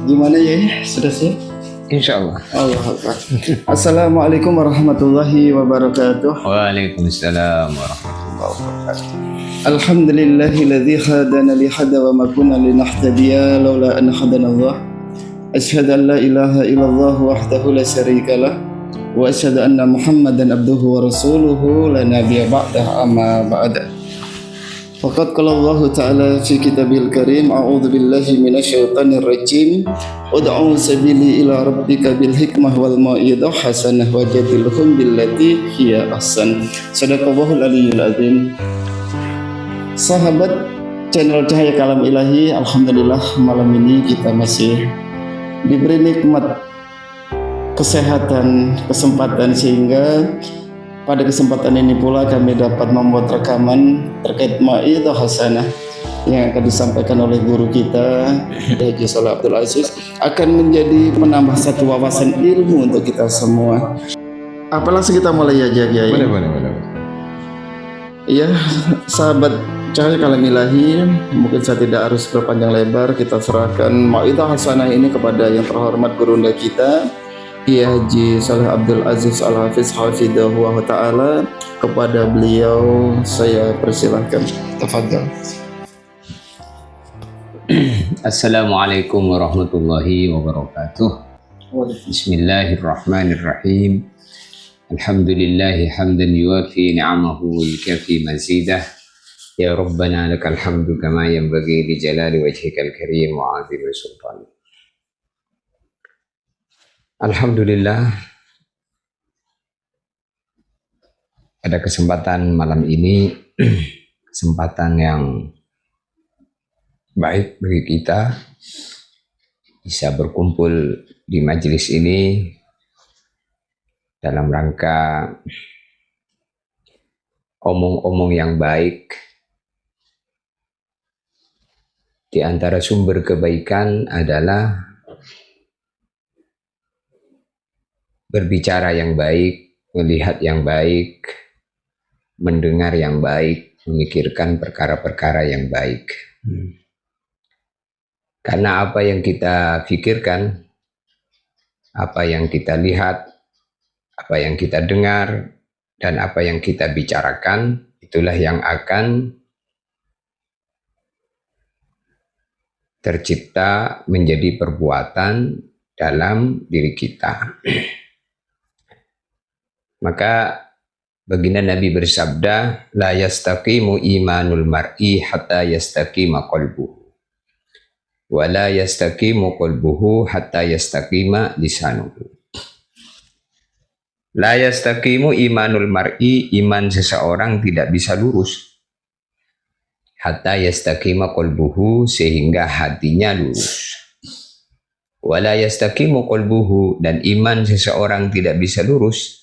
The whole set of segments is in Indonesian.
Gimana ya? Sudah siap? Insya Allah. Allah Akbar. Assalamualaikum warahmatullahi wabarakatuh. Waalaikumsalam warahmatullahi wabarakatuh. Alhamdulillahilladzi hadana li hada wa ma kunna linahtadiya laula an hadana Allah. Asyhadu an la ilaha illallah wahdahu la syarika lah wa asyhadu anna Muhammadan abduhu wa rasuluhu la nabiyya ba'dah amma ba'da. Faqad qala Allah Ta'ala fi kitabil karim a'udzu billahi minasyaitonir rajim ud'u sabili ila rabbika bil hikmah wal mau'idah hasanah wajadilhum billati hiya ahsan. Shadaqallahul aliyyul azim. Sahabat channel Cahaya Kalam Ilahi, alhamdulillah malam ini kita masih diberi nikmat kesehatan, kesempatan sehingga pada kesempatan ini pula kami dapat membuat rekaman terkait Maidah Hasanah yang akan disampaikan oleh guru kita Haji Shalih Abdul Aziz, akan menjadi menambah satu wawasan ilmu untuk kita semua. Apa langsung kita mulai aja Kiai? Boleh. Iya, sahabat Cahaya Kalam Ilahi, mungkin saya tidak harus berpanjang lebar, kita serahkan Maidah Hasanah ini kepada yang terhormat gurunda kita Kiai Haji Shalih Abdul Aziz Al-Hafiz Hafidhahu wa Ta'ala. Kepada beliau saya persilahkan. Tafadhal. Assalamualaikum warahmatullahi wabarakatuh. Bismillahirrahmanirrahim. Alhamdulillahi hamdan yuwafi ni'amahu wa yukafi mazidah. Ya Rabbana lakal hamdu kama yanbaghi li jalali wajhikal karim wa 'azimi sultanik. Alhamdulillah, pada kesempatan malam ini kesempatan yang baik bagi kita bisa berkumpul di majelis ini dalam rangka omong-omong yang baik. Di antara sumber kebaikan adalah berbicara yang baik, melihat yang baik, mendengar yang baik, memikirkan perkara-perkara yang baik. Karena apa yang kita pikirkan, apa yang kita lihat, apa yang kita dengar, dan apa yang kita bicarakan, itulah yang akan tercipta menjadi perbuatan dalam diri kita. Maka baginda Nabi bersabda, la yastaqimu imanul mar'i hatta yastaqima qalbuhu wa la yastaqimu qalbuhu hatta yastaqima lisanuhu. La yastaqimu imanul mar'i, iman seseorang tidak bisa lurus hatta yastaqima qalbuhu, sehingga hatinya lurus. Wa la yastaqimu qalbuhu, dan iman seseorang tidak bisa lurus.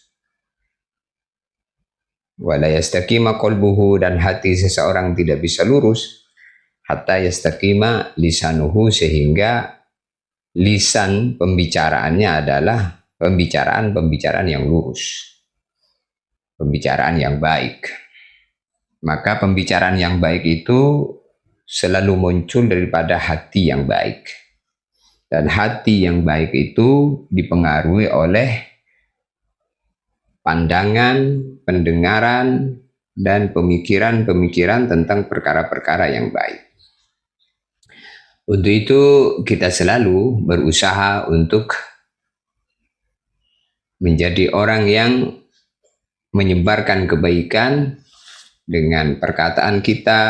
Wala yastaqima qalbuhu, dan hati seseorang tidak bisa lurus hatta yastaqima lisanuhu, sehingga lisan pembicaraannya adalah pembicaraan yang lurus, pembicaraan yang baik. Maka pembicaraan yang baik itu selalu muncul daripada hati yang baik, dan hati yang baik itu dipengaruhi oleh pandangan, pendengaran, dan pemikiran-pemikiran tentang perkara-perkara yang baik. Untuk itu kita selalu berusaha untuk menjadi orang yang menyebarkan kebaikan dengan perkataan kita,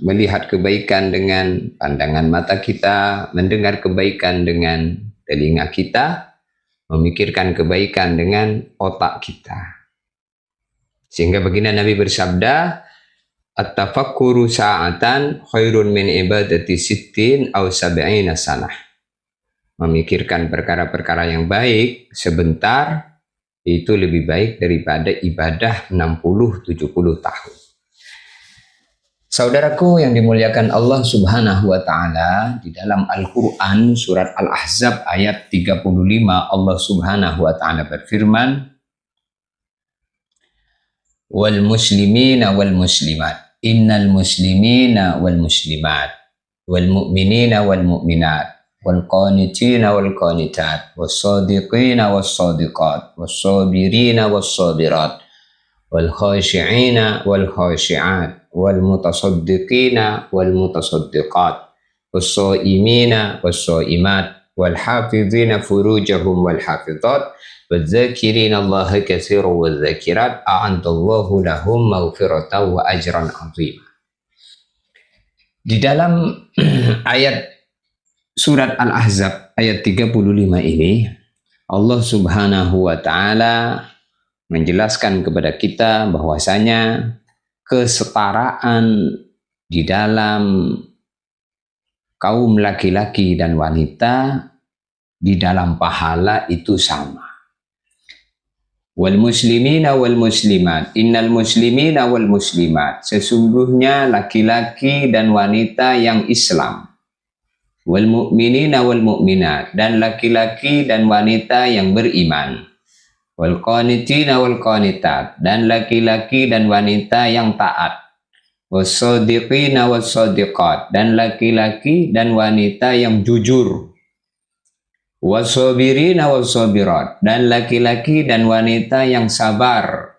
melihat kebaikan dengan pandangan mata kita, mendengar kebaikan dengan telinga kita, memikirkan kebaikan dengan otak kita. Sehingga baginda Nabi bersabda, at-tafakkuru sa'atan khairun min ibadati sittin aw sab'ina sanah. Memikirkan perkara-perkara yang baik sebentar itu lebih baik daripada ibadah 60-70 tahun. Saudaraku yang dimuliakan Allah Subhanahu wa Ta'ala, di dalam Al-Quran surat Al-Ahzab ayat 35 Allah Subhanahu wa Ta'ala berfirman, wal muslimina wal muslimat, innal muslimina wal muslimat wal mu'minina wal mu'minat wal qanitina wal qanitat was sadiqina was sadiqat was sabirina was sabirat wal khashi'ina wal khashi'at wal mutasaddiqina wal mutasaddiqat was shaimina was shaimat wal hafizina furujahum wal hafizat والذاكرين الله كثيرا والذاكرات أعد الله لهم مغفرة وأجرا عظيما. Di dalam ayat surat Al-Ahzab ayat 35 ini Allah Subhanahu wa taala menjelaskan kepada kita bahwasanya kesetaraan di dalam kaum laki-laki dan wanita di dalam pahala itu sama. Wal muslimina wal muslimat, innal muslimina wal muslimat, sesungguhnya laki-laki dan wanita yang Islam. Wal mu'minina wal mu'minat, dan laki-laki dan wanita yang beriman. Wal qanitina wal qanitat, dan laki-laki dan wanita yang taat. Was shadiqina was shadiqat, dan laki-laki dan wanita yang jujur. Wasabirina wasabirat, dan laki-laki dan wanita yang sabar.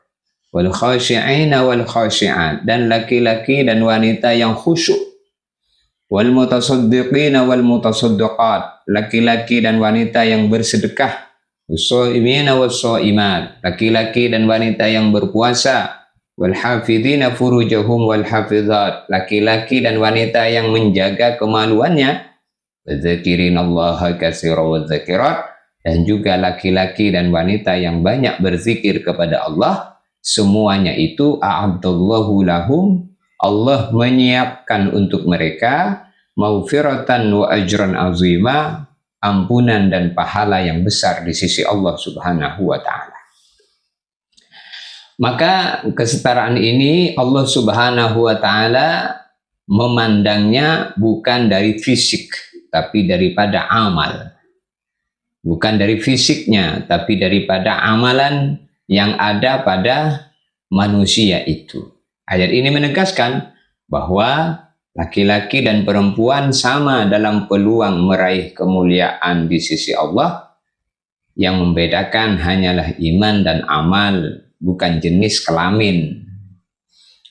Wal khashi'ina wal khashi'at, dan laki-laki dan wanita yang khusyuk. Wal mutasaddiqina wal mutasaddiqat, laki-laki dan wanita yang bersedekah. Wassaimina wassaimat, laki-laki dan wanita yang berpuasa. Wal hafidhina furujahum wal hafizat, laki-laki dan wanita yang menjaga kemaluannya. Wadzakirinallaha katsira wadzakirat, dan juga laki-laki dan wanita yang banyak berzikir kepada Allah. Semuanya itu a'addallahu lahum, Allah menyiapkan untuk mereka maghfiratan wa ajran azima, ampunan dan pahala yang besar di sisi Allah Subhanahu wa taala. Maka kesetaraan ini Allah Subhanahu wa taala memandangnya bukan dari fisik, tapi daripada amal. Bukan dari fisiknya, tapi daripada amalan yang ada pada manusia itu. Ayat ini menegaskan bahwa laki-laki dan perempuan sama dalam peluang meraih kemuliaan di sisi Allah. Yang membedakan hanyalah iman dan amal, bukan jenis kelamin.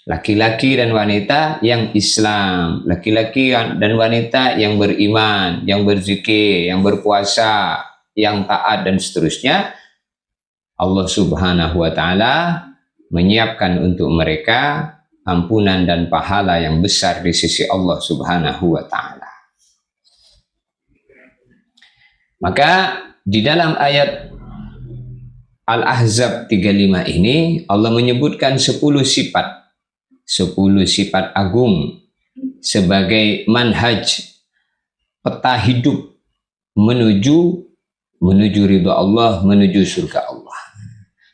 Laki-laki dan wanita yang Islam, laki-laki dan wanita yang beriman, yang berzikir, yang berpuasa, yang taat dan seterusnya, Allah Subhanahu wa taala menyiapkan untuk mereka ampunan dan pahala yang besar di sisi Allah Subhanahu wa taala. Maka di dalam ayat Al-Ahzab 35 ini Allah menyebutkan 10 sifat agung sebagai manhaj, peta hidup menuju ridha Allah, menuju surga Allah,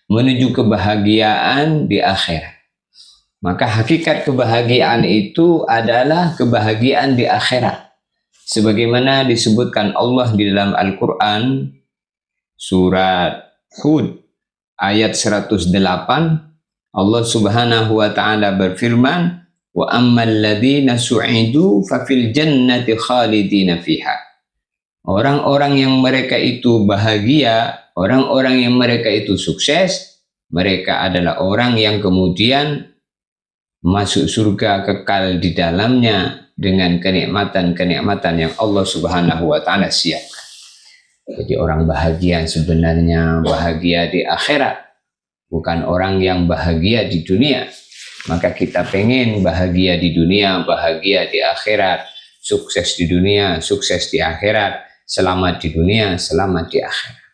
menuju kebahagiaan di akhirat. Maka hakikat kebahagiaan itu adalah kebahagiaan di akhirat, sebagaimana disebutkan Allah di dalam Al-Quran surat Hud ayat 108. Allah Subhanahu wa taala berfirman, wa ammal ladzina su'idu fa fil jannati khalidina fiha. Orang-orang yang mereka itu bahagia, orang-orang yang mereka itu sukses, mereka adalah orang yang kemudian masuk surga kekal di dalamnya dengan kenikmatan-kenikmatan yang Allah Subhanahu wa taala siapkan. Jadi orang bahagia sebenarnya bahagia di akhirat, bukan orang yang bahagia di dunia. Maka kita pengen bahagia di dunia, bahagia di akhirat, sukses di dunia, sukses di akhirat, selamat di dunia, selamat di akhirat.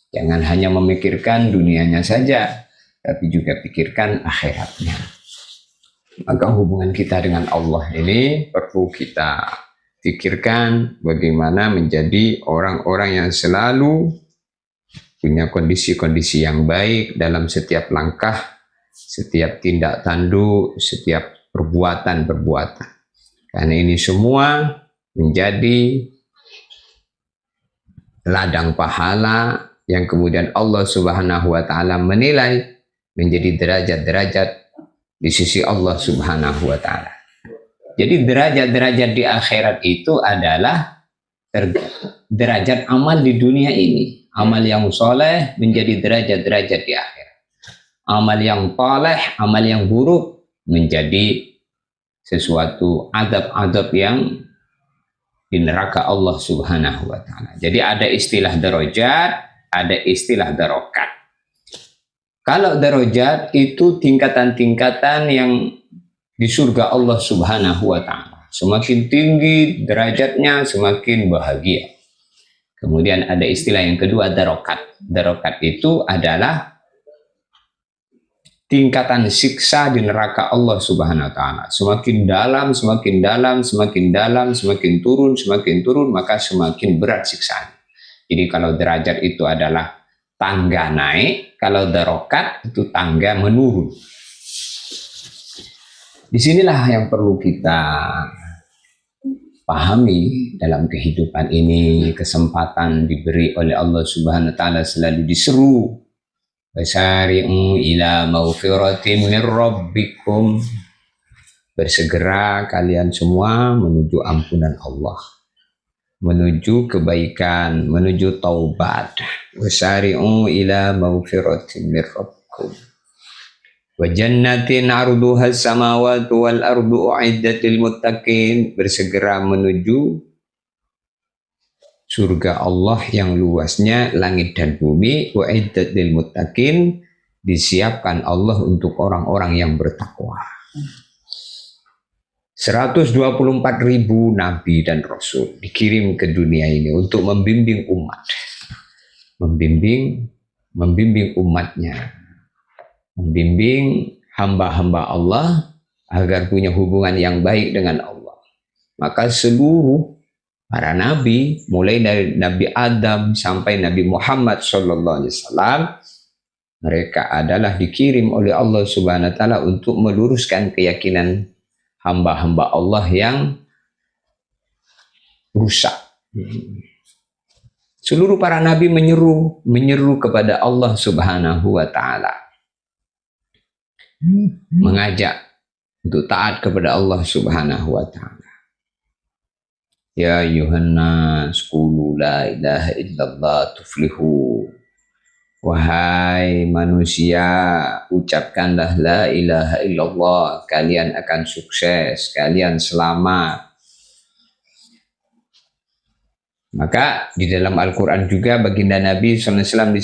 Jangan hanya memikirkan dunianya saja, tapi juga pikirkan akhiratnya. Maka hubungan kita dengan Allah ini perlu kita pikirkan bagaimana menjadi orang-orang yang selalu punya kondisi-kondisi yang baik dalam setiap langkah, setiap tindak tanduk, setiap perbuatan-perbuatan. Karena ini semua menjadi ladang pahala yang kemudian Allah Subhanahu wa taala menilai menjadi derajat-derajat di sisi Allah Subhanahu wa taala. Jadi derajat-derajat di akhirat itu adalah derajat amal di dunia ini. Amal yang soleh menjadi derajat-derajat di akhirat. Amal yang toleh, amal yang buruk menjadi sesuatu adab-adab yang di neraka Allah Subhanahu wa taala. Jadi ada istilah derajat, ada istilah darokat. Kalau derajat itu tingkatan-tingkatan yang di surga Allah Subhanahu wa taala. Semakin tinggi derajatnya, semakin bahagia. Kemudian ada istilah yang kedua, darokat. Darokat itu adalah tingkatan siksa di neraka Allah Subhanahu wa taala. Semakin dalam, semakin dalam, semakin dalam, semakin turun, maka semakin berat siksaan. Jadi kalau derajat itu adalah tangga naik, kalau darokat itu tangga menurun. Disinilah yang perlu kita pahami dalam kehidupan ini. Kesempatan diberi oleh Allah Subhanahu wa taala selalu diseru, Wasari'u ila maghfiratin min rabbikum. Bersegera kalian semua menuju ampunan Allah, menuju kebaikan, menuju taubat. Wasari'u ila maghfiratin min rabbikum. Wa jannatin arduha samawati wal ardu uiddat lil muttaqin. Bersegera menuju surga Allah yang luasnya langit dan bumi, uiddat lil muttaqin, disiapkan Allah untuk orang-orang yang bertakwa. 124.000 nabi dan rasul dikirim ke dunia ini untuk membimbing umat, membimbing umatnya, membimbing hamba-hamba Allah agar punya hubungan yang baik dengan Allah. Maka seluruh para nabi, mulai dari Nabi Adam sampai Nabi Muhammad SAW, mereka adalah dikirim oleh Allah Subhanahu wa taala untuk meluruskan keyakinan hamba-hamba Allah yang rusak. Seluruh para nabi menyeru kepada Allah Subhanahu wa taala, mengajak untuk taat kepada Allah Subhanahu wa taala. Ya Yuhannas qulu la ilaha illallah tuflihu. Wahai manusia, ucapkanlah la ilaha illallah, kalian akan sukses, kalian selamat. Maka di dalam Al-Quran juga baginda Nabi SAW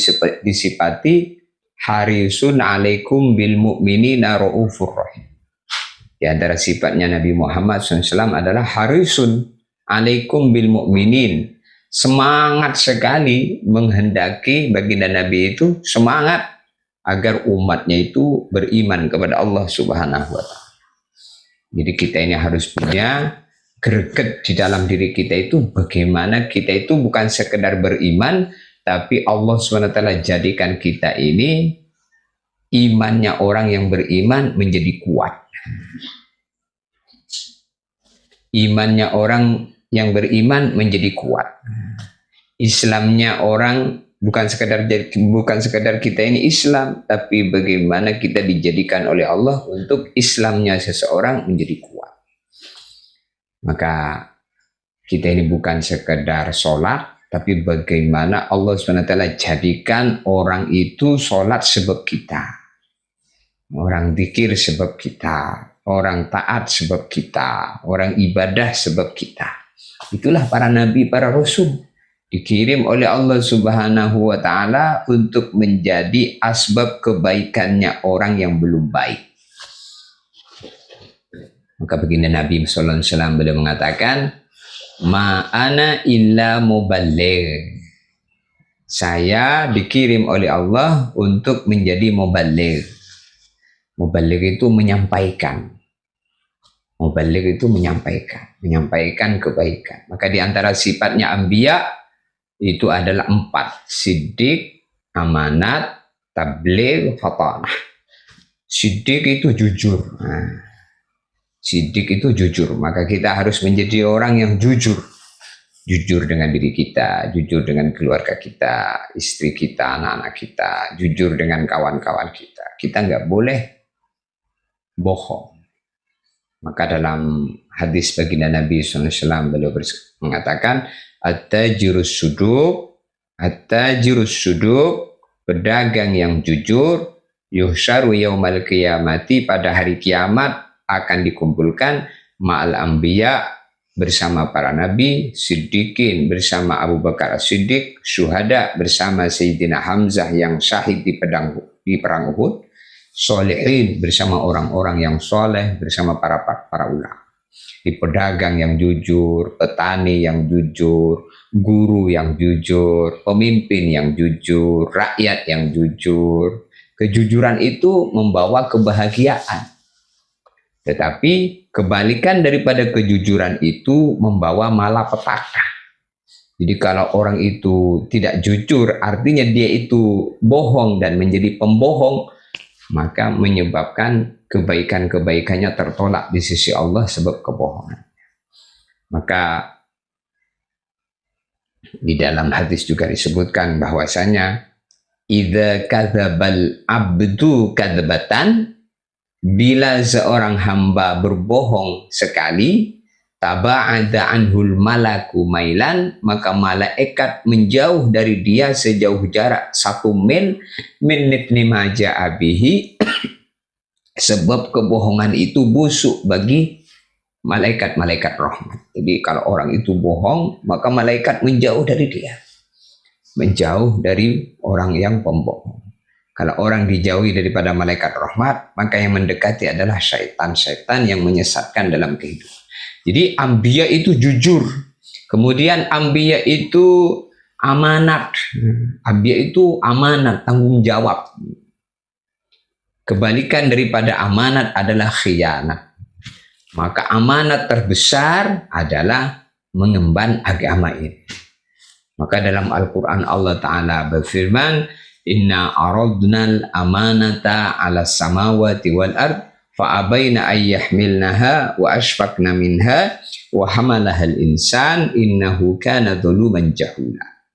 disifati harisun alaikum bil mu'minina ra'ufur rahim. Di antara sifatnya Nabi Muhammad SAW adalah harisun alaikum bil mu'minin. Semangat sekali menghendaki baginda Nabi itu semangat agar umatnya itu beriman kepada Allah Subhanahu wa taala. Jadi kita ini harus punya greget di dalam diri kita itu, bagaimana kita itu bukan sekedar beriman, tapi Allah Subhanahu wa taala jadikan kita ini imannya orang yang beriman menjadi kuat. Imannya orang yang beriman menjadi kuat. Islamnya orang bukan sekedar kita ini Islam, tapi bagaimana kita dijadikan oleh Allah untuk Islamnya seseorang menjadi kuat. Maka kita ini bukan sekedar sholat, tapi bagaimana Allah SWT jadikan orang itu sholat sebab kita, orang zikir sebab kita, orang taat sebab kita, orang ibadah sebab kita. Itulah para nabi, para rasul dikirim oleh Allah Subhanahu wa taala untuk menjadi asbab kebaikannya orang yang belum baik. Maka baginda Nabi sallallahu alaihi wasallam beliau mengatakan, "Ma'ana illa muballigh." Saya dikirim oleh Allah untuk menjadi muballigh. Muballigh itu menyampaikan. Muballigh itu menyampaikan kebaikan. Maka di antara sifatnya anbiya itu adalah 4. Siddiq, amanat, tabligh, fatanah. Siddiq itu jujur. Siddiq itu jujur. Maka kita harus menjadi orang yang jujur. Jujur dengan diri kita, jujur dengan keluarga kita, istri kita, anak-anak kita, jujur dengan kawan-kawan kita. Kita nggak boleh bohong. Maka dalam hadis baginda Nabi SAW beliau mengatakan, at-tajirus suduk, pedagang yang jujur, yuhsyaru yaumal qiyamati, pada hari kiamat akan dikumpulkan ma'al anbiya, bersama para nabi, siddiqin bersama Abu Bakar As-Siddiq, syuhada bersama Sayyidina Hamzah yang syahid di perang Uhud, solehin bersama orang-orang yang soleh, bersama para ulama. Di pedagang yang jujur, petani yang jujur, guru yang jujur, pemimpin yang jujur, rakyat yang jujur. Kejujuran itu membawa kebahagiaan. Tetapi kebalikan daripada kejujuran itu membawa malapetaka. Jadi kalau orang itu tidak jujur, artinya dia itu bohong dan menjadi pembohong, maka menyebabkan kebaikan-kebaikannya tertolak di sisi Allah sebab kebohongan. Maka di dalam hadis juga disebutkan bahwasanya idza kadzabal abdu kadzbatan, bila seorang hamba berbohong sekali, taba'ada anhul malaku mailan, maka malaikat menjauh dari dia sejauh jarak 1 mil min nitni maja abihi, sebab kebohongan itu busuk bagi malaikat-malaikat rahmat. Jadi kalau orang itu bohong, maka malaikat menjauh dari dia, menjauh dari orang yang pembohong. Kalau orang dijauhi daripada malaikat rahmat, maka yang mendekati adalah syaitan-syaitan yang menyesatkan dalam kehidupan. Jadi anbiya itu jujur. Kemudian anbiya itu amanat. Anbiya itu amanat, tanggung jawab. Kebalikan daripada amanat adalah khianat. Maka amanat terbesar adalah mengemban agama ini. Maka dalam Al-Quran Allah Ta'ala berfirman, inna aradnal amanata ala samawati wal ard fa'abaina ayyahmilnaha wa ashfaqna minha wa hamalahal insan innahu kana dhuluman jahula.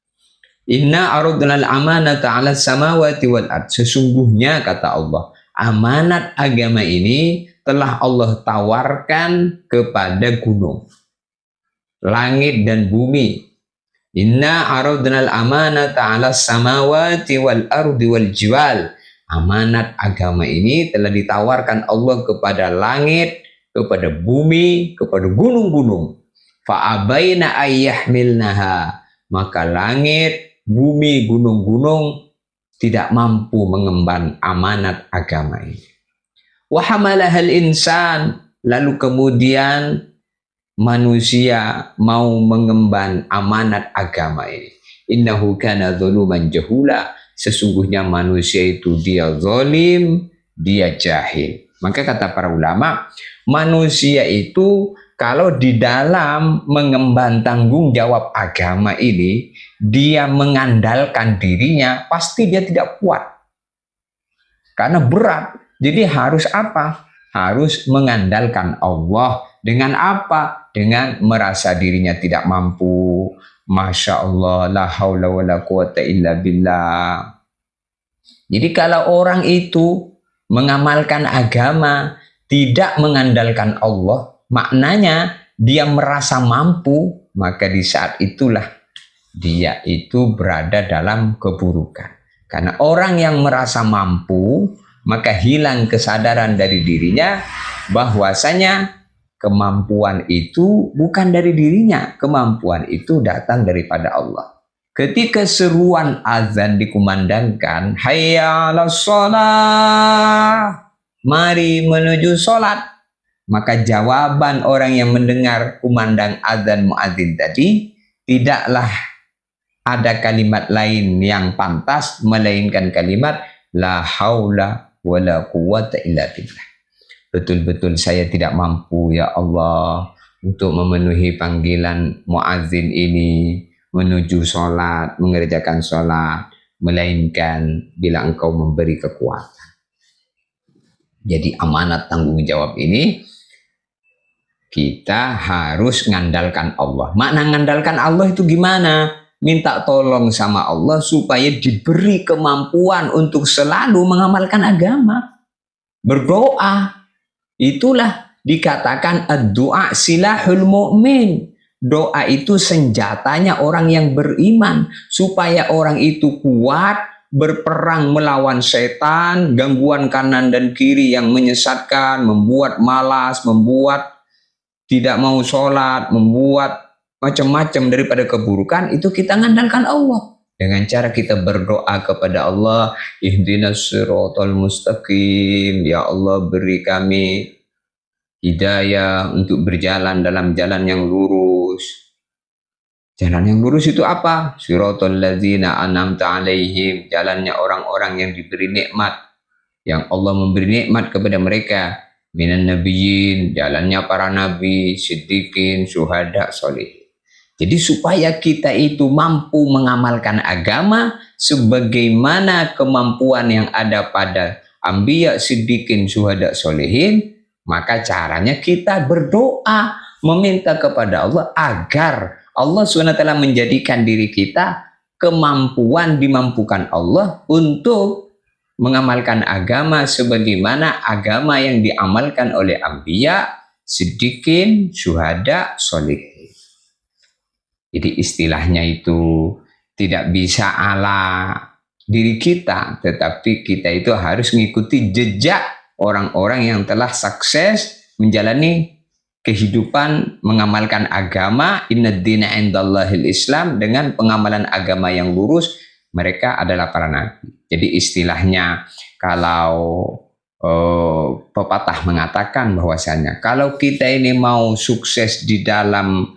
Inna aradnal amanata ala samawati wal ard, sesungguhnya kata Allah, amanat agama ini telah Allah tawarkan kepada gunung, langit dan bumi. Inna aradnal amanata 'ala samawati wal ardi wal jibal. Amanat agama ini telah ditawarkan Allah kepada langit, kepada bumi, kepada gunung-gunung. Fa abaina ayyahmilnaha. Maka langit, bumi, gunung-gunung tidak mampu mengemban amanat agama ini. Wa hamalahal insan. Lalu kemudian manusia mau mengemban amanat agama ini. Innahu kana zaluman jahula, sesungguhnya manusia itu dia zalim, dia jahil. Maka kata para ulama, manusia itu kalau di dalam mengemban tanggung jawab agama ini, dia mengandalkan dirinya, pasti dia tidak kuat. Karena berat. Jadi harus apa? Harus mengandalkan Allah. Dengan apa? Dengan merasa dirinya tidak mampu. Masya Allah, la haula wa la quwata illa billah. Jadi kalau orang itu mengamalkan agama, tidak mengandalkan Allah, maknanya dia merasa mampu, maka di saat itulah dia itu berada dalam keburukan. Karena orang yang merasa mampu, maka hilang kesadaran dari dirinya bahwasanya kemampuan itu bukan dari dirinya, kemampuan itu datang daripada Allah. Ketika seruan azan dikumandangkan, hayya 'alas shalah, mari menuju sholat, maka jawaban orang yang mendengar kumandang azan muadzin tadi tidaklah ada kalimat lain yang pantas melainkan kalimat la haula wala quwata illa billah. Betul-betul saya tidak mampu ya Allah untuk memenuhi panggilan muadzin ini menuju sholat, mengerjakan sholat, melainkan bila Engkau memberi kekuatan. Jadi amanat tanggung jawab ini kita harus mengandalkan Allah. Makna mengandalkan Allah itu gimana? Minta tolong sama Allah supaya diberi kemampuan untuk selalu mengamalkan agama. Berdoa. Itulah dikatakan ad-du'a silahul mu'min. Doa itu senjatanya orang yang beriman, supaya orang itu kuat berperang melawan setan, gangguan kanan dan kiri yang menyesatkan, membuat malas, membuat tidak mau sholat, membuat macam-macam daripada keburukan. Itu kita ngandalkan Allah dengan cara kita berdoa kepada Allah, ihdinas siratal mustaqim, ya Allah beri kami hidayah untuk berjalan dalam jalan yang lurus. Jalan yang lurus itu apa? Siratal ladzina an'amta alaihim, jalannya orang-orang yang diberi nikmat, yang Allah memberi nikmat kepada mereka. Minan nabiyyin, jalannya para nabi, siddiqin, syuhada, solih. Jadi supaya kita itu mampu mengamalkan agama sebagaimana kemampuan yang ada pada anbiya, siddiqin, syuhada, solehin, maka caranya kita berdoa meminta kepada Allah agar Allah SWT menjadikan diri kita kemampuan dimampukan Allah untuk mengamalkan agama sebagaimana agama yang diamalkan oleh anbiya, siddiqin, syuhada, solehin. Jadi istilahnya itu tidak bisa ala diri kita, tetapi kita itu harus mengikuti jejak orang-orang yang telah sukses menjalani kehidupan mengamalkan agama. Innad dina indallahil Islam, dengan pengamalan agama yang lurus, mereka adalah para nabi. Jadi istilahnya kalau pepatah mengatakan bahwasanya kalau kita ini mau sukses di dalam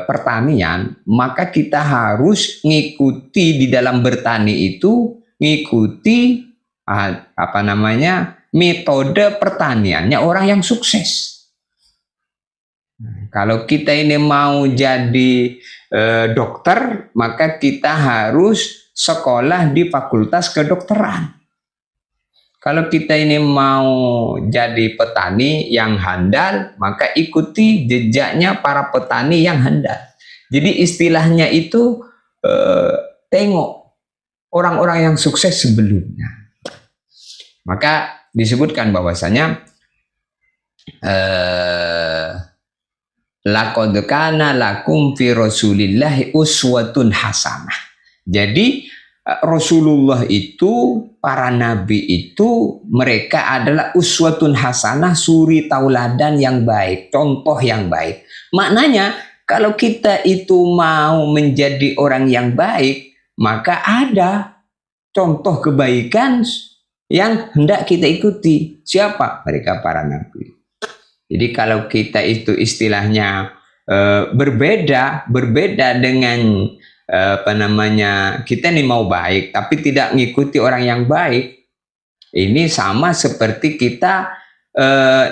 pertanian, maka kita harus ngikuti di dalam bertani itu, ngikuti metode pertaniannya orang yang sukses. Kalau kita ini mau jadi dokter, maka kita harus sekolah di fakultas kedokteran. Kalau kita ini mau jadi petani yang handal, maka ikuti jejaknya para petani yang handal. Jadi istilahnya itu tengok orang-orang yang sukses sebelumnya. Maka disebutkan bahwasanya laqad kana lakum fi rasulillahi uswatun hasanah. Jadi Rasulullah itu, para nabi itu, mereka adalah uswatun hasanah, suri tauladan yang baik, contoh yang baik. Maknanya kalau kita itu mau menjadi orang yang baik, maka ada contoh kebaikan yang hendak kita ikuti. Siapa? Mereka para nabi. Jadi kalau kita itu istilahnya berbeda dengan kita ini mau baik tapi tidak mengikuti orang yang baik, ini sama seperti kita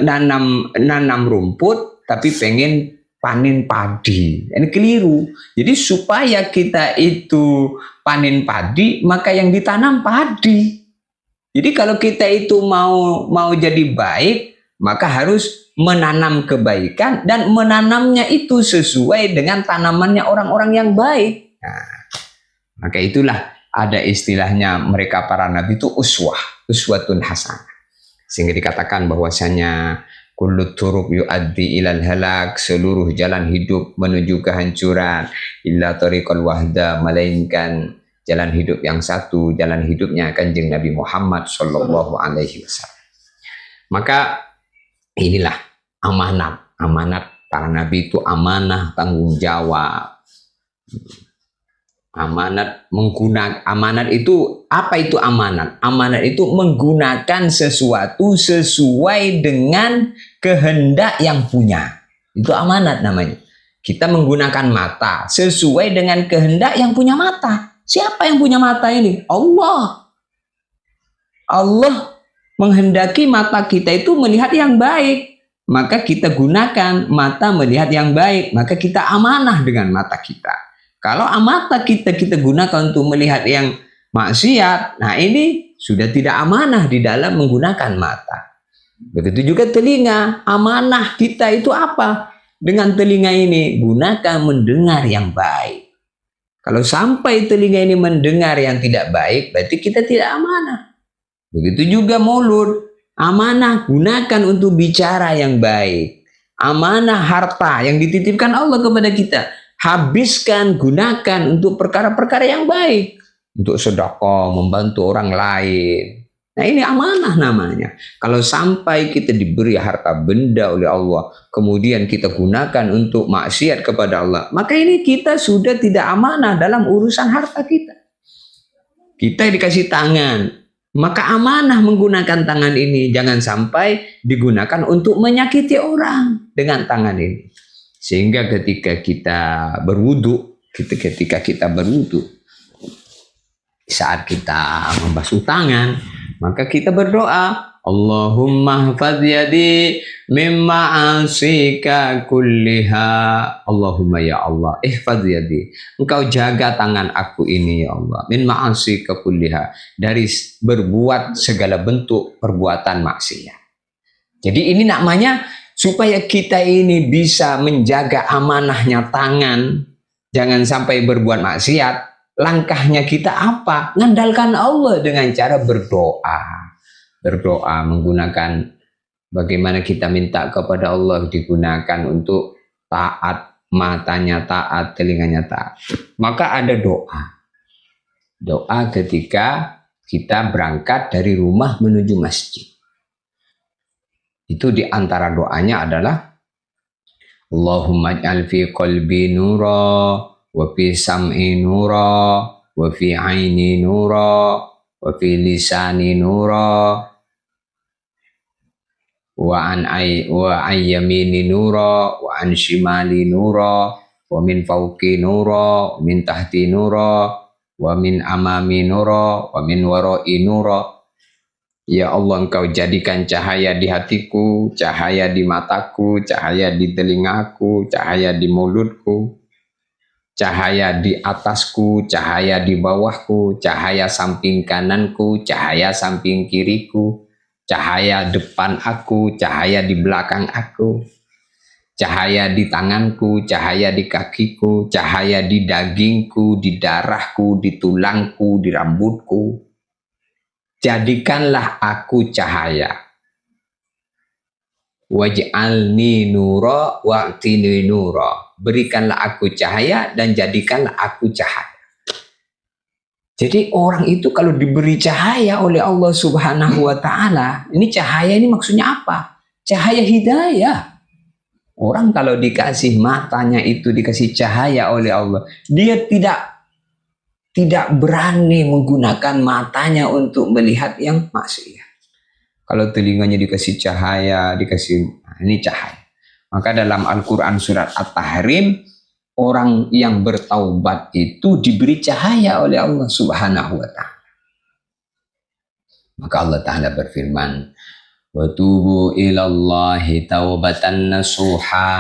nanam rumput tapi pengen panen padi. Ini keliru. Jadi supaya kita itu panen padi, maka yang ditanam padi. Jadi kalau kita itu mau jadi baik, maka harus menanam kebaikan dan menanamnya itu sesuai dengan tanamannya orang-orang yang baik. Nah, maka itulah ada istilahnya mereka para nabi itu uswatun hasanah. Sehingga dikatakan bahwasanya kullu turuq yuaddi ilal halak, seluruh jalan hidup menuju kehancuran, illa tariqal wahda, melainkan jalan hidup yang satu, jalan hidupnya Kanjeng Nabi Muhammad sallallahu alaihi wasallam. Maka inilah amanat para nabi itu, amanah tanggung jawab. Amanat itu apa? Itu amanat. Amanat itu menggunakan sesuatu sesuai dengan kehendak yang punya. Itu amanat namanya. Kita menggunakan mata sesuai dengan kehendak yang punya mata. Siapa yang punya mata ini? Allah. Allah menghendaki mata kita itu melihat yang baik, maka kita gunakan mata melihat yang baik, maka kita amanah dengan mata kita. Kalau mata kita gunakan untuk melihat yang maksiat, nah ini sudah tidak amanah di dalam menggunakan mata. Begitu juga telinga, amanah kita itu apa? Dengan telinga ini gunakan mendengar yang baik. Kalau sampai telinga ini mendengar yang tidak baik, berarti kita tidak amanah. Begitu juga mulut. Amanah gunakan untuk bicara yang baik. Amanah harta yang dititipkan Allah kepada kita. Habiskan, gunakan untuk perkara-perkara yang baik. Untuk sedekah, membantu orang lain. Nah ini amanah namanya. Kalau sampai kita diberi harta benda oleh Allah, kemudian kita gunakan untuk maksiat kepada Allah, maka ini kita sudah tidak amanah dalam urusan harta kita. Kita dikasih tangan, maka amanah menggunakan tangan ini. Jangan sampai digunakan untuk menyakiti orang dengan tangan ini. Sehingga ketika kita berwudu, saat kita membasuh tangan, maka kita berdoa, Allahumma hafadh yadi mimma asika kulliha. Allahumma ya Allah, ihfadh yadi. Engkau jaga tangan aku ini ya Allah. Mimma asika kulliha. Dari berbuat segala bentuk perbuatan maksiat. Jadi ini namanya supaya kita ini bisa menjaga amanahnya tangan. Jangan sampai berbuat maksiat. Langkahnya kita apa? Ngandalkan Allah dengan cara berdoa. Berdoa menggunakan bagaimana kita minta kepada Allah digunakan untuk taat, matanya taat, telinganya taat. Maka ada doa. Doa ketika kita berangkat dari rumah menuju masjid. Itu di antara doanya adalah Allahumma ij'al fi qalbi nura wa fi sam'i nura wa fi aini nura wa fi lisani nura wa an yamini nura wa an shimali nura wa min fawqi nura wa min tahti nura wa min amami nura wa min wara'i nura. Ya Allah, Engkau jadikan cahaya di hatiku, cahaya di mataku, cahaya di telingaku, cahaya di mulutku, cahaya di atasku, cahaya di bawahku, cahaya samping kananku, cahaya samping kiriku, cahaya depan aku, cahaya di belakang aku, cahaya di tanganku, cahaya di kakiku, cahaya di dagingku, di darahku, di tulangku, di rambutku. Jadikanlah aku cahaya. Waj'alni nura wa'tini nura. Berikanlah aku cahaya dan jadikanlah aku cahaya. Jadi orang itu kalau diberi cahaya oleh Allah Subhanahu wa taala, ini cahaya ini maksudnya apa? Cahaya hidayah. Orang kalau dikasih matanya itu dikasih cahaya oleh Allah, dia tidak berani menggunakan matanya untuk melihat yang maksiat. Kalau telinganya dikasih cahaya, ini cahaya. Maka dalam Al-Quran surat At-Tahrim, orang yang bertaubat itu diberi cahaya oleh Allah Subhanahu wa ta'ala. Maka Allah Ta'ala berfirman, وَتُوبُوا إِلَى اللَّهِ تَوْبَةً نَصُوحًا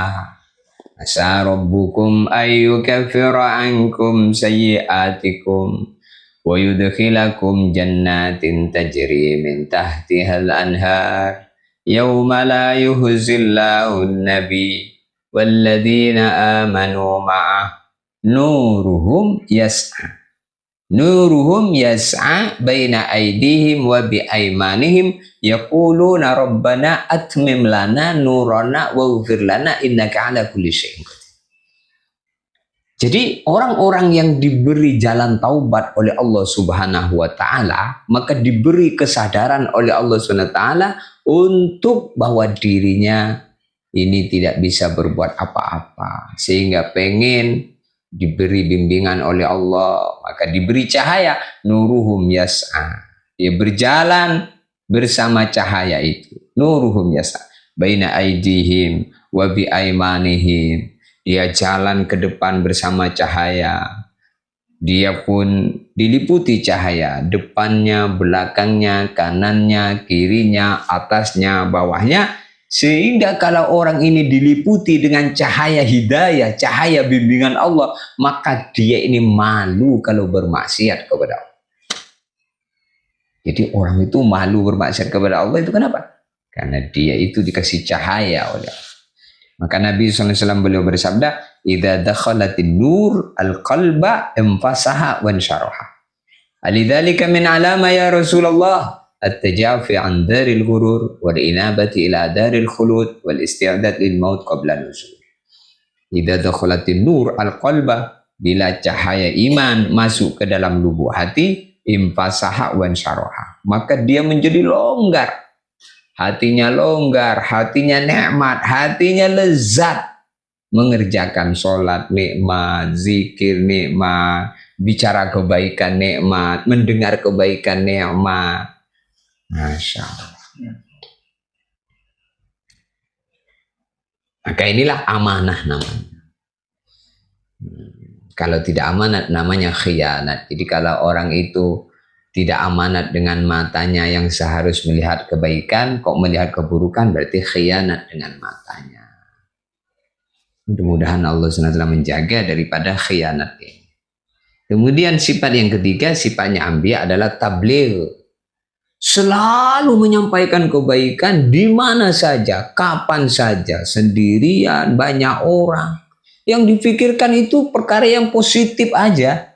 Asa rabbukum ayyukaffira ankum sayyi'atikum wa yudkhilakum jannatin tajri min tahtihal anhar yawma la yuhzillahu an-nabi walladzina amanu ma'ah nuruhum yas'a baina aydihim wa bi aymanihim yaquluna rabbana atmim lana nurana waghfir lana innaka ala kulli syai'in qadir. Jadi orang-orang yang diberi jalan taubat oleh Allah Subhanahu wa taala, maka diberi kesadaran oleh Allah Subhanahu wa taala untuk bahwa dirinya ini tidak bisa berbuat apa-apa, sehingga pengen diberi bimbingan oleh Allah, maka diberi cahaya, nuruhum yas'a. Dia berjalan bersama cahaya itu. Nuruhum yas'a baina aidihim wa bi aimanihim. Dia jalan ke depan bersama cahaya. Dia pun diliputi cahaya, depannya, belakangnya, kanannya, kirinya, atasnya, bawahnya. Sehingga kalau orang ini diliputi dengan cahaya hidayah, cahaya bimbingan Allah, maka dia ini malu kalau bermaksiat kepada Allah. Jadi orang itu malu bermaksiat kepada Allah itu kenapa? Karena dia itu dikasih cahaya oleh Allah. Maka Nabi SAW beliau bersabda, "Idza dakhalatin nur al-qalba infasaha wa insyaraha." Alidzalika min alama ya Rasulullah. at-tajafi an daril ghurur wal inabati ila daril khulud wal isti'dad lil maut qabla nuzul. Idza dakhalatin nur al-qalba, bila cahaya iman masuk ke dalam lubuk hati, imfasaha wan syaraha, maka dia menjadi longgar. Hatinya longgar, hatinya nikmat, hatinya lezat mengerjakan sholat nikmat, zikir nikmat, bicara kebaikan nikmat, mendengar kebaikan nikmat. Masya Allah. Maka inilah amanah namanya. Kalau tidak amanat namanya khianat. Jadi kalau orang itu tidak amanat dengan matanya yang seharus melihat kebaikan, kok melihat keburukan, berarti khianat dengan matanya. Mudah-mudahan Allah SWT menjaga daripada khianat ini. Kemudian sifat yang ketiga, sifatnya Anbiya adalah tabligh. Selalu menyampaikan kebaikan di mana saja, kapan saja, sendirian, banyak orang. Yang dipikirkan itu perkara yang positif aja.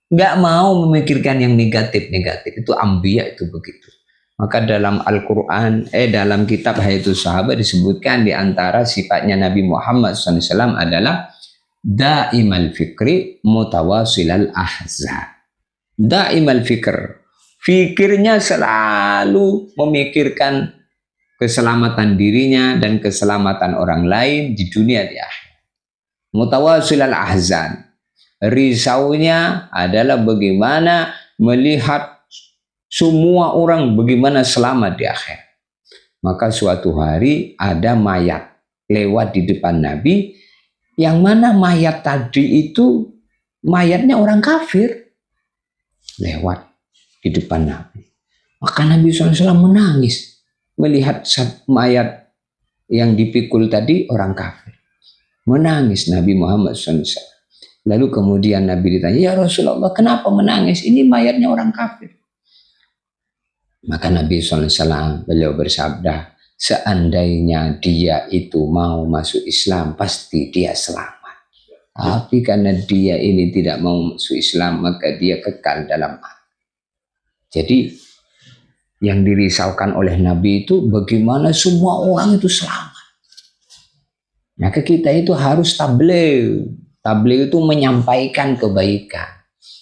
Nggak mau memikirkan yang negatif-negatif. Itu Anbiya itu begitu. Maka dalam Al-Quran, dalam kitab Hayatus Sahabat disebutkan di antara sifatnya Nabi Muhammad SAW adalah Da'imal fikri mutawasilal ahzan. Da'imal fikr. Fikirnya selalu memikirkan keselamatan dirinya dan keselamatan orang lain di dunia di akhirat. Mutawasilal ahzan. Risaunya adalah bagaimana melihat semua orang bagaimana selamat di akhirat. Maka suatu hari ada mayat lewat di depan Nabi, yang mana mayat tadi itu mayatnya orang kafir lewat di depan Nabi. Maka Nabi SAW menangis melihat mayat yang dipikul tadi orang kafir. Menangis Nabi Muhammad SAW. Lalu kemudian Nabi ditanya, ya Rasulullah, kenapa menangis? Ini mayatnya orang kafir. Maka Nabi SAW beliau bersabda, seandainya dia itu mau masuk Islam, pasti dia selamat. Tapi karena dia ini tidak mau masuk Islam, maka dia kekal dalam api. Jadi yang dirisaukan oleh Nabi itu bagaimana semua orang itu selamat. Maka kita itu harus tabligh. Tabligh itu menyampaikan kebaikan.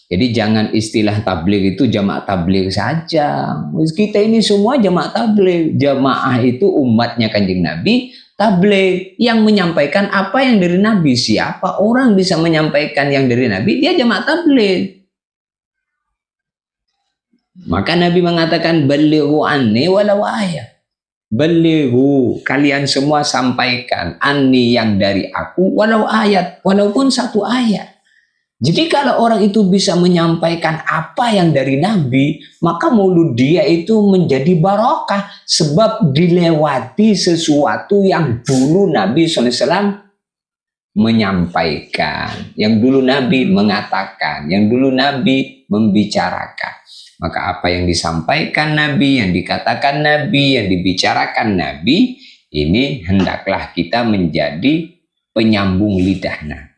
Jadi jangan istilah tabligh itu jamaah tabligh saja. Kita ini semua jamaah tabligh. Jamaah itu umatnya Kanjeng Nabi, tabligh yang menyampaikan apa yang dari Nabi. Siapa orang bisa menyampaikan yang dari Nabi? Dia jamaah tabligh. Maka Nabi mengatakan balighu anni walau ayat. Balighu, kalian semua sampaikan anni yang dari aku walau ayat, walaupun satu ayat. Jadi kalau orang itu bisa menyampaikan apa yang dari Nabi, maka mulut dia itu menjadi barokah, sebab dilewati sesuatu yang dulu Nabi SAW menyampaikan, yang dulu Nabi mengatakan, yang dulu Nabi membicarakan. Maka apa yang disampaikan Nabi, yang dikatakan Nabi, yang dibicarakan Nabi, ini hendaklah kita menjadi penyambung lidah Nabi.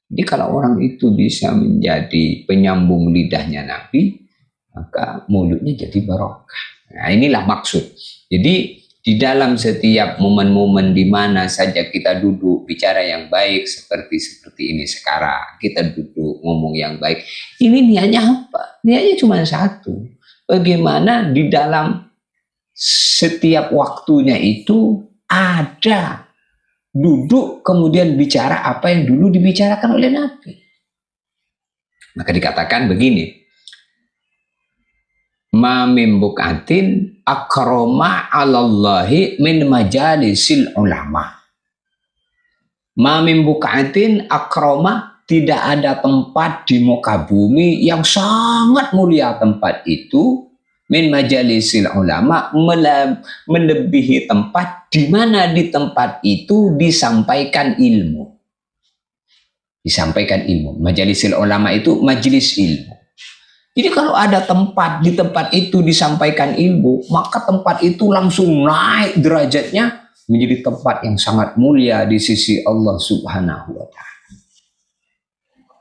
Jadi kalau orang itu bisa menjadi penyambung lidahnya Nabi, maka mulutnya jadi barokah. Nah, inilah maksud. Jadi di dalam setiap momen-momen di mana saja kita duduk bicara yang baik seperti ini sekarang, kita duduk ngomong yang baik. Ini niatnya apa? Niatnya cuma satu. Bagaimana di dalam setiap waktunya itu ada duduk kemudian bicara apa yang dulu dibicarakan oleh Nabi. Maka dikatakan begini. Ma min bukatin akroma 'alallahi min majalisil ulama. Ma min bukatin akroma, tidak ada tempat di muka bumi yang sangat mulia tempat itu, min majalisil ulama, melebihi tempat di mana di tempat itu disampaikan ilmu. Disampaikan ilmu. Majalisil ulama itu majelis ilmu. Jadi kalau ada tempat, di tempat itu disampaikan ilmu, maka tempat itu langsung naik derajatnya menjadi tempat yang sangat mulia di sisi Allah Subhanahu wa ta'ala.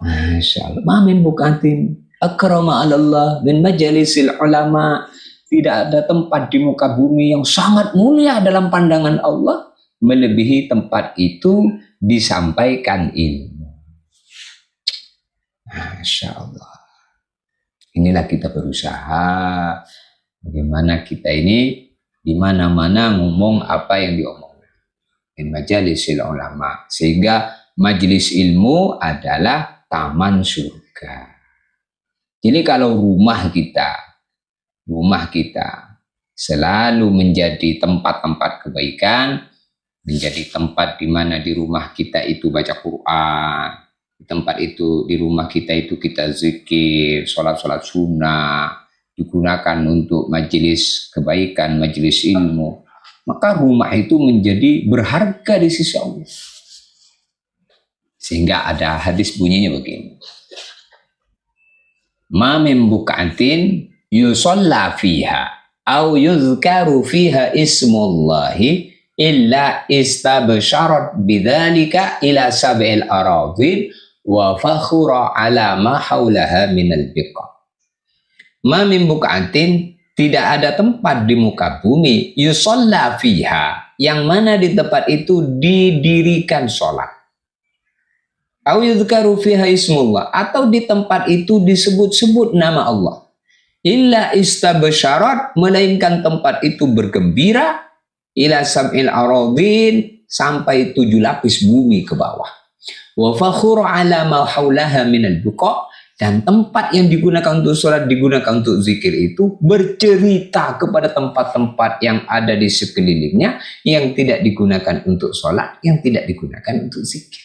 Masya Allah. Ma min bukatin akrama 'alallah min majalisil ulama. tidak ada tempat di muka bumi yang sangat mulia dalam pandangan Allah melebihi tempat itu disampaikan ilmu. Masya Allah. Inilah kita berusaha bagaimana kita ini di mana-mana ngomong apa yang diomongkan di majalisil ulama, sehingga majelis ilmu adalah taman surga. Jadi kalau rumah kita selalu menjadi tempat-tempat kebaikan, menjadi tempat di mana di rumah kita itu baca Quran, di tempat itu di rumah kita itu kita zikir, sholat sunnah, digunakan untuk majelis kebaikan, majelis ilmu, maka rumah itu menjadi berharga di sisi Allah. Sehingga ada hadis bunyinya begini: ma min buqatin yusalla fiha au yuzkaru fiha ismullahi illa istabsharat bidzalika ila sab'il aradin wa fakhura ala ma haulaha minal biqa. Ma min buqatin, tidak ada tempat di muka bumi, yusalla fiha, yang mana di tempat itu didirikan sholat, au yuzkaru fiha ismullah, atau di tempat itu disebut-sebut nama Allah, illa istabsharat, melainkan tempat itu bergembira, ila sab'il aradin, sampai 7 lapis bumi ke bawah, wa fakhur ala ma haulaha minal buqa, dan tempat yang digunakan untuk sholat, digunakan untuk zikir itu bercerita kepada tempat-tempat yang ada di sekelilingnya yang tidak digunakan untuk sholat, yang tidak digunakan untuk zikir.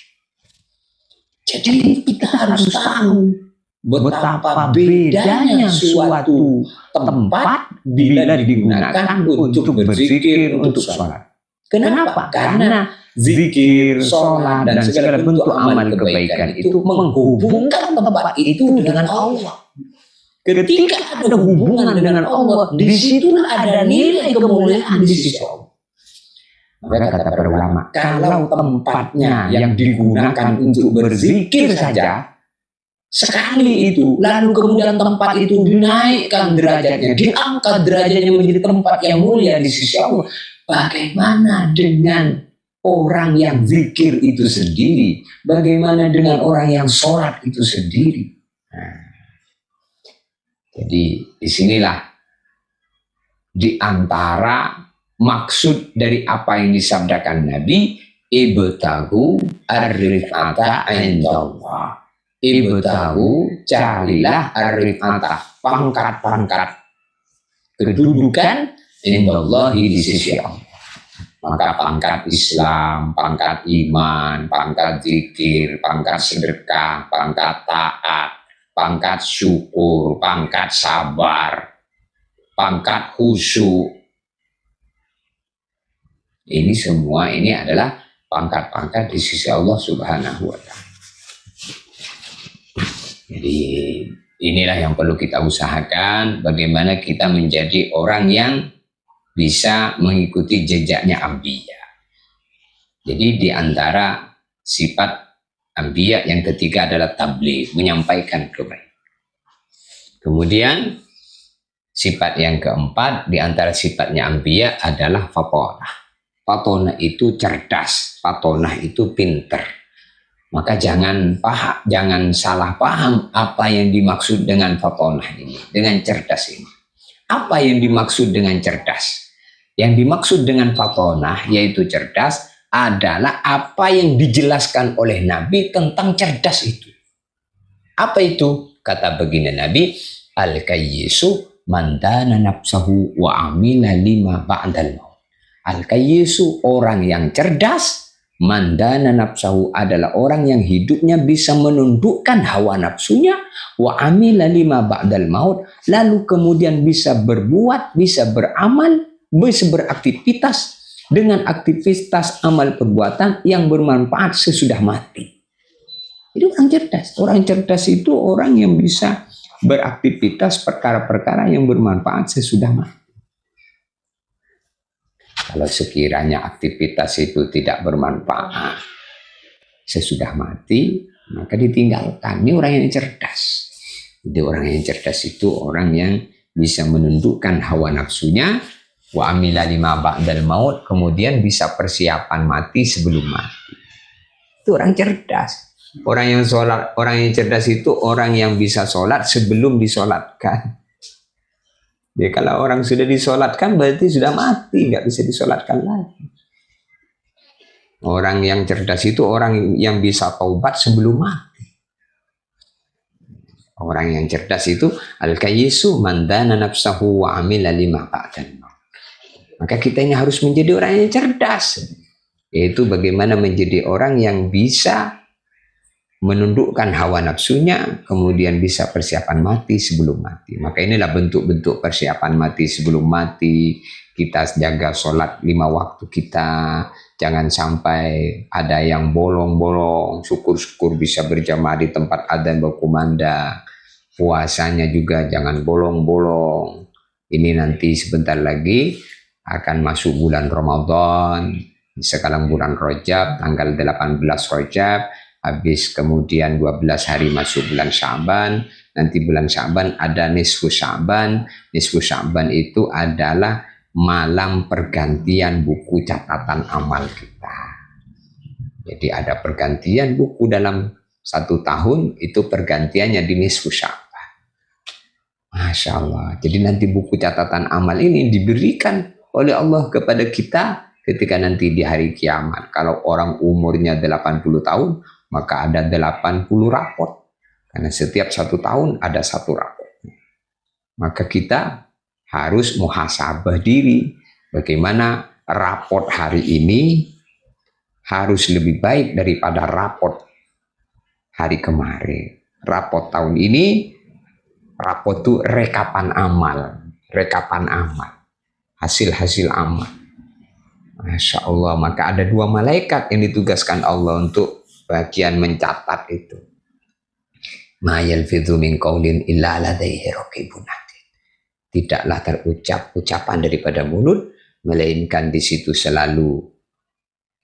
Jadi kita harus tahu betapa bedanya suatu tempat bila digunakan untuk berzikir, untuk sholat. Kenapa? Karena zikir, sholat, dan segala bentuk amal kebaikan itu menghubungkan tempat itu dengan Allah. Ketika ada hubungan dengan Allah, di situ ada nilai kemuliaan di sisi Allah. Maka kata para ulama, kalau tempatnya yang digunakan untuk berzikir saja sekali itu, lalu kemudian tempat itu dinaikkan derajatnya, diangkat derajatnya menjadi tempat yang mulia di sisi Allah, bagaimana dengan orang yang zikir itu sendiri? Bagaimana dengan orang yang sholat itu sendiri? Nah, jadi disinilah di antara maksud dari apa yang disabdakan Nabi, ibtagu ar-rifata indallah. Ibtagu, carilah ar-rifata, pangkat-pangkat kedudukan indallahi di sisi Allah. Maka pangkat Islam, pangkat iman, pangkat zikir, pangkat sedekah, pangkat taat, pangkat syukur, pangkat sabar, pangkat khusyuk. Ini semua ini adalah pangkat-pangkat di sisi Allah Subhanahu wa Ta'ala. Jadi inilah yang perlu kita usahakan, bagaimana kita menjadi orang yang bisa mengikuti jejaknya Anbiya. Jadi di antara sifat Anbiya yang ketiga adalah tabligh, menyampaikan kebaikan. Kemudian sifat yang keempat di antara sifatnya Anbiya adalah fatonah. Fatonah itu cerdas, fatonah itu pinter. Maka jangan salah paham apa yang dimaksud dengan fatonah ini, dengan cerdas ini. Apa yang dimaksud dengan cerdas? Yang dimaksud dengan fatonah, yaitu cerdas, adalah apa yang dijelaskan oleh Nabi tentang cerdas itu. Apa itu? Kata begini Nabi, al-kayyisu man dana nafsahu wa amila lima ba'dal maut. Al-kayyisu, orang yang cerdas, mandana nafsahu, adalah orang yang hidupnya bisa menundukkan hawa nafsunya, wa amila lima ba'dal maut, lalu kemudian bisa berbuat, bisa beramal, bisa beraktivitas dengan aktivitas amal perbuatan yang bermanfaat sesudah mati. Itu orang cerdas. Orang cerdas itu orang yang bisa beraktivitas perkara-perkara yang bermanfaat sesudah mati. Kalau sekiranya aktivitas itu tidak bermanfaat sesudah mati, maka ditinggalkan. Ini orang yang cerdas. Jadi orang yang cerdas itu orang yang bisa menundukkan hawa nafsunya, wa amila lima ba'dal maut, kemudian bisa persiapan mati sebelum mati. Itu orang cerdas. Orang yang sholat, orang yang cerdas itu orang yang bisa sholat sebelum disolatkan. Jadi kalau orang sudah disolatkan berarti sudah mati, nggak bisa disolatkan lagi. Orang yang cerdas itu orang yang bisa taubat sebelum mati. Orang yang cerdas itu al-kayyisu man dana nafsahu wa amila lima ba'dal maut. Maka kita ini harus menjadi orang yang cerdas. Yaitu bagaimana menjadi orang yang bisa menundukkan hawa nafsunya, kemudian bisa persiapan mati sebelum mati. Maka inilah bentuk-bentuk persiapan mati sebelum mati. Kita jaga sholat 5 waktu kita, jangan sampai ada yang bolong-bolong, syukur-syukur bisa berjamaah di tempat adzan berkumandang. Puasanya juga jangan bolong-bolong. Ini nanti sebentar lagi akan masuk bulan Ramadan, sekarang bulan Rajab, tanggal 18 Rajab, habis kemudian 12 hari masuk bulan Sya'ban. Nanti bulan Sya'ban ada nisfu Sya'ban. Nisfu Sya'ban itu adalah malam pergantian buku catatan amal kita. Jadi ada pergantian buku dalam 1 tahun, itu pergantiannya di nisfu Sya'ban. Masya Allah. Jadi nanti buku catatan amal ini diberikan oleh Allah kepada kita ketika nanti di hari kiamat. Kalau orang umurnya 80 tahun, maka ada 80 raport. Karena setiap 1 tahun ada 1 raport. Maka kita harus muhasabah diri. Bagaimana raport hari ini harus lebih baik daripada raport hari kemarin. Raport tahun ini, raport itu rekapan amal. Rekapan amal. Hasil-hasil amal. Masya Allah. Maka ada 2 malaikat yang ditugaskan Allah untuk bagian mencatat itu. Ma yalfidhu min qaulin illa ladaihi raqibun atid. Tidaklah terucap ucapan daripada mulut, melainkan di situ selalu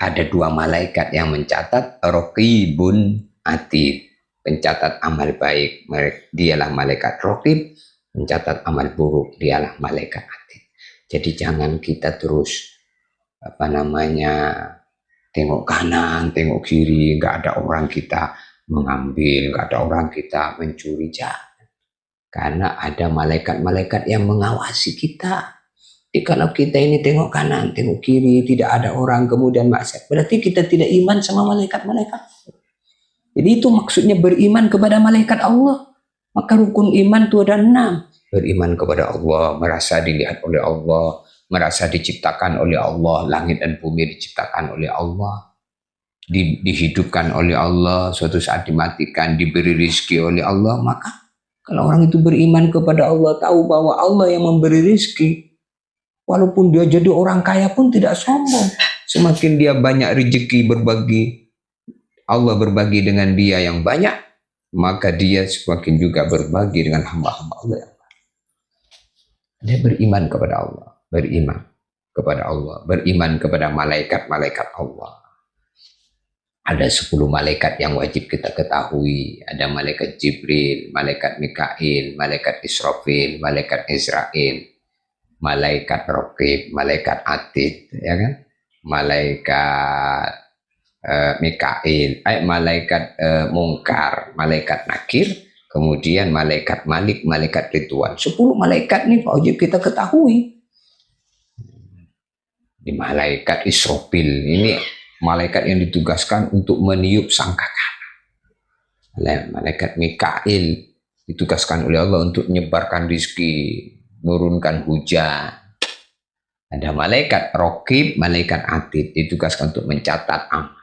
ada 2 malaikat yang mencatat, raqibun atid, pencatat amal baik, dialah malaikat raqib, pencatat amal buruk, dialah malaikat atid. Jadi jangan kita terus tengok kanan, tengok kiri, nggak ada orang kita mengambil, nggak ada orang kita mencuri, jangan. Karena ada malaikat-malaikat yang mengawasi kita. Jadi kalau kita ini tengok kanan, tengok kiri, tidak ada orang, kemudian maksiat, berarti kita tidak iman sama malaikat-malaikat. Jadi itu maksudnya beriman kepada malaikat Allah. Maka rukun iman itu ada 6. Beriman kepada Allah, merasa dilihat oleh Allah, merasa diciptakan oleh Allah, langit dan bumi diciptakan oleh Allah, dihidupkan oleh Allah, suatu saat dimatikan, diberi rezeki oleh Allah. Maka kalau orang itu beriman kepada Allah, tahu bahwa Allah yang memberi rezeki, walaupun dia jadi orang kaya pun tidak sombong. Semakin dia banyak rezeki berbagi, Allah berbagi dengan dia yang banyak, maka dia semakin juga berbagi dengan hamba-hamba Allah yang banyak. Dia beriman kepada Allah, beriman kepada Allah, beriman kepada malaikat-malaikat Allah. Ada 10 malaikat yang wajib kita ketahui. Ada malaikat Jibril, malaikat Mikail, malaikat Israfil, malaikat Israel, malaikat Raqib, malaikat Atid, ya kan? Malaikat Mikail, malaikat Mungkar, malaikat Nakir, kemudian malaikat Malik, malaikat Ridwan. 10 malaikat nih wajib kita ketahui. Di malaikat Israfil ini malaikat yang ditugaskan untuk meniup sangkakala. Malaikat Mikail ditugaskan oleh Allah untuk menyebarkan rezeki, menurunkan hujan. Ada malaikat Raqib, malaikat Atid ditugaskan untuk mencatat amal.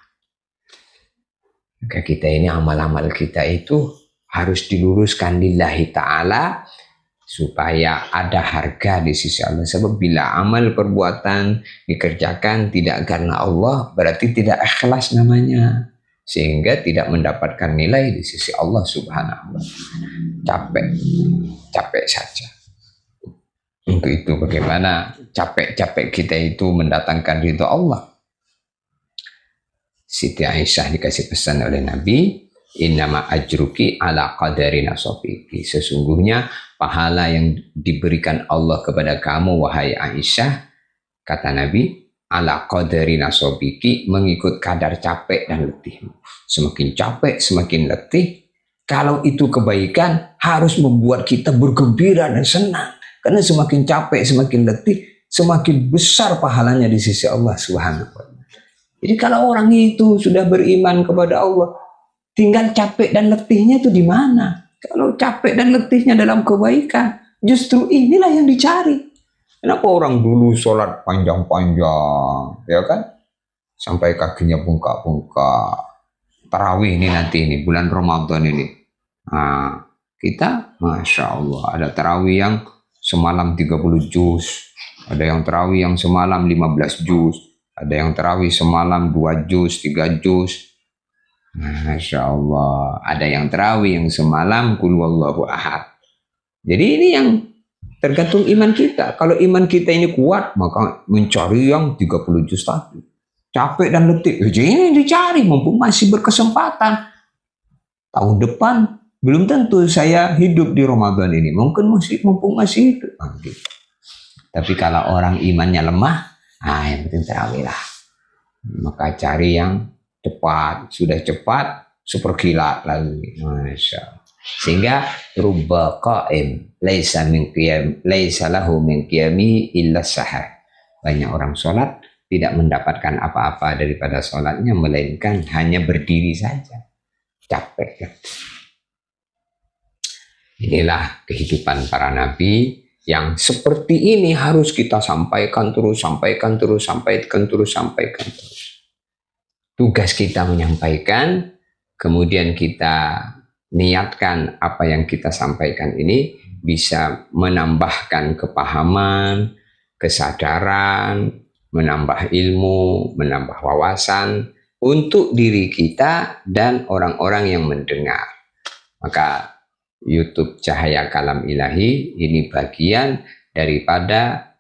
Maka kita ini amal-amal kita itu harus diluruskan lillahi ta'ala supaya ada harga di sisi Allah. Sebab bila amal perbuatan dikerjakan tidak karena Allah, berarti tidak ikhlas namanya, sehingga tidak mendapatkan nilai di sisi Allah Subhanahu wa Ta'ala. Capek saja. Untuk itu bagaimana capek-capek kita itu mendatangkan ridho Allah. Siti Aisyah dikasih pesan oleh Nabi, Innama ajruki ala qadari nasabiki. Sesungguhnya pahala yang diberikan Allah kepada kamu wahai Aisyah, kata Nabi, ala qadari nasabiki, mengikut kadar capek dan letihmu. Semakin capek, semakin letih. Kalau itu kebaikan, harus membuat kita bergembira dan senang. Karena semakin capek, semakin letih, semakin besar pahalanya di sisi Allah Subhanahu wa Ta'ala. Jadi kalau orang itu sudah beriman kepada Allah, tinggal capek dan letihnya itu di mana? Kalau capek dan letihnya dalam kebaikan, justru inilah yang dicari. Kenapa orang dulu sholat panjang-panjang, ya kan? Sampai kakinya bengkak-bengkak. Tarawih ini nanti ini, bulan Ramadan ini. Nah, kita, Masya Allah, ada tarawih yang semalam 30 juz. Ada yang tarawih yang semalam 15 juz. Ada yang tarawih semalam 2 juz, 3 juz. Masya Allah, ada yang tarawih yang semalam Qul huwallahu ahad. Jadi ini yang tergantung iman kita. Kalau iman kita ini kuat, maka mencari yang 30 juz tadi. Capek dan letih, jadi ini dicari mumpung masih berkesempatan. Tahun depan belum tentu saya hidup di Ramadan ini, mungkin mumpung masih hidup. Tapi kalau orang imannya lemah, yang penting tarawih lah. Maka cari yang cepat, sudah cepat, super kilat lagi, Masya Allah. Sehingga rubba qaim laisa lahu min qiyami illa sahar. Banyak orang sholat tidak mendapatkan apa-apa daripada sholatnya, melainkan hanya berdiri saja, capek kan? Inilah kehidupan para nabi yang seperti ini harus kita sampaikan terus. Tugas kita menyampaikan, kemudian kita niatkan apa yang kita sampaikan ini bisa menambahkan kepahaman, kesadaran, menambah ilmu, menambah wawasan untuk diri kita dan orang-orang yang mendengar. Maka YouTube Cahaya Kalam Ilahi ini bagian daripada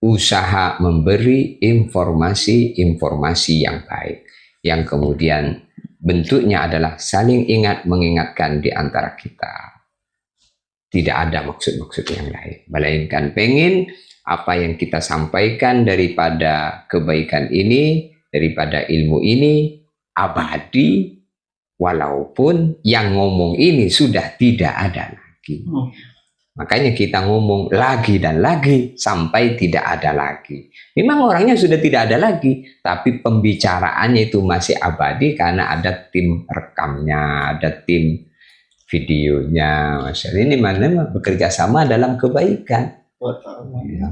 usaha memberi informasi-informasi yang baik, yang kemudian bentuknya adalah saling ingat mengingatkan di antara kita. Tidak ada maksud-maksud yang lain, melainkan pengen apa yang kita sampaikan daripada kebaikan ini, daripada ilmu ini abadi, walaupun yang ngomong ini sudah tidak ada lagi. Makanya kita ngomong lagi dan lagi sampai tidak ada lagi. Memang orangnya sudah tidak ada lagi, tapi pembicaraannya itu masih abadi karena ada tim rekamnya, ada tim videonya. Masalah ini mana bekerja sama dalam kebaikan.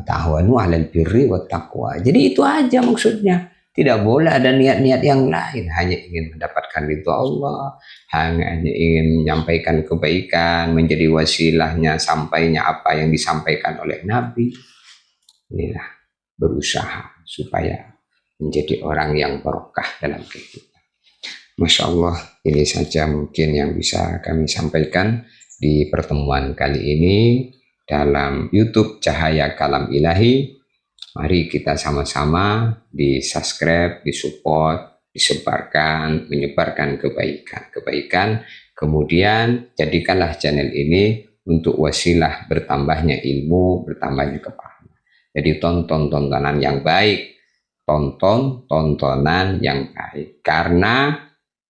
Ta'awanu 'alal birri wat taqwa. Jadi itu aja maksudnya. Tidak boleh ada niat-niat yang lain, hanya ingin mendapatkan ridho Allah, hanya ingin menyampaikan kebaikan, menjadi wasilahnya sampainya apa yang disampaikan oleh Nabi. Inilah berusaha supaya menjadi orang yang barokah dalam kehidupan. Masya Allah, ini saja mungkin yang bisa kami sampaikan di pertemuan kali ini dalam YouTube Cahaya Kalam Ilahi. Mari kita sama-sama di-subscribe, di-support, disebarkan, menyebarkan kebaikan. Kemudian jadikanlah channel ini untuk wasilah bertambahnya ilmu, bertambahnya kepahaman. Jadi tonton tontonan yang baik, tonton tontonan yang baik. Karena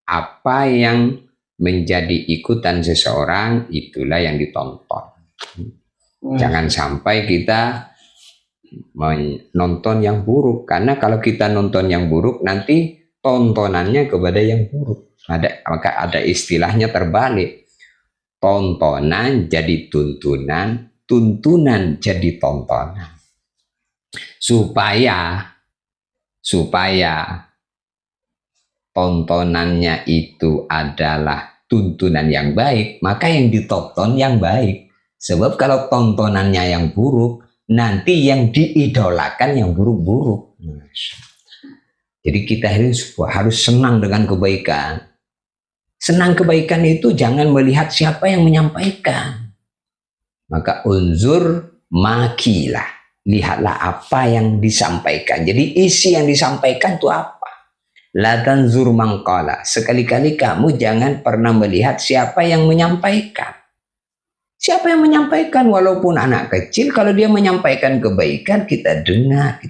apa yang menjadi ikutan seseorang, itulah yang ditonton. Jangan sampai kita menonton yang buruk, karena kalau kita nonton yang buruk nanti tontonannya kepada yang buruk. Maka ada istilahnya terbalik, tontonan jadi tuntunan, tuntunan jadi tontonan. Supaya tontonannya itu adalah tuntunan yang baik, maka yang ditonton yang baik. Sebab kalau tontonannya yang buruk, nanti yang diidolakan yang buruk-buruk. Jadi kita harus senang dengan kebaikan. Senang kebaikan itu jangan melihat siapa yang menyampaikan. Maka unzur makilah. Lihatlah apa yang disampaikan. Jadi isi yang disampaikan itu apa. La tanzur man qala. Sekali-kali kamu jangan pernah melihat siapa yang menyampaikan. Siapa yang menyampaikan, walaupun anak kecil, kalau dia menyampaikan kebaikan, kita dengar.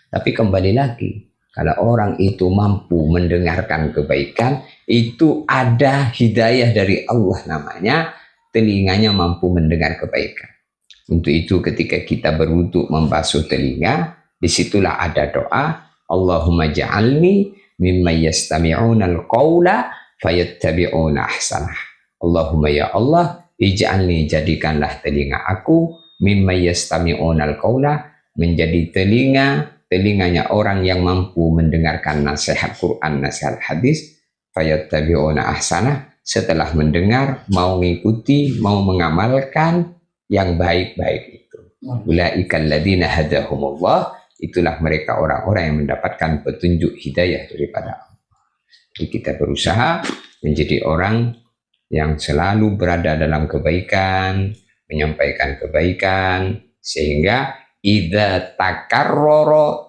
Tapi kembali lagi, kalau orang itu mampu mendengarkan kebaikan, itu ada hidayah dari Allah namanya, telinganya mampu mendengar kebaikan. Untuk itu ketika kita berwudu membasuh telinga, disitulah ada doa, Allahumma ja'alni mimma yastami'una al-qawla fayattabi'una ahsanah. Allahumma ya Allah, ij'alni, jadikanlah telinga aku mimma yastami'una al-qawla, menjadi telinganya orang yang mampu mendengarkan nasihat Quran, nasihat hadis, fayattabi'una ahsanah, setelah mendengar mau mengikuti, mau mengamalkan yang baik-baik itu. Ulaikal ladzina hadahumullah, itulah mereka orang-orang yang mendapatkan petunjuk hidayah daripada Allah. Jadi kita berusaha menjadi orang yang selalu berada dalam kebaikan, menyampaikan kebaikan, sehingga idza takarrara